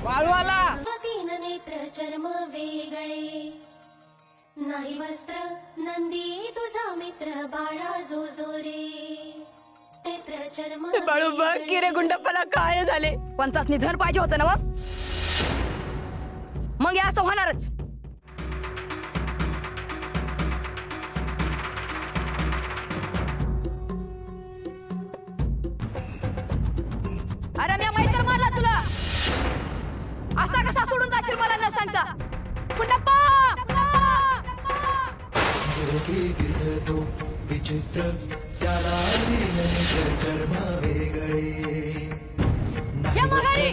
वाळवाला तीन नेत्र चर्म वेगळे नाही वस्त्र नंदी तुझा मित्र बाळा जो जो रे नेत्र चर्म बाळू बघ की रे गुंडप्पाला काय झाले. पंचास निधन पाहिजे होतं ना मग हे असं होणारच. अरे मी मैत्र मारला तुला, असा कसा सोडून जाशील मला न सांगता. गुंडप्पा दिसतो विचित्र त्याला चर्म वेगळे या माघारी.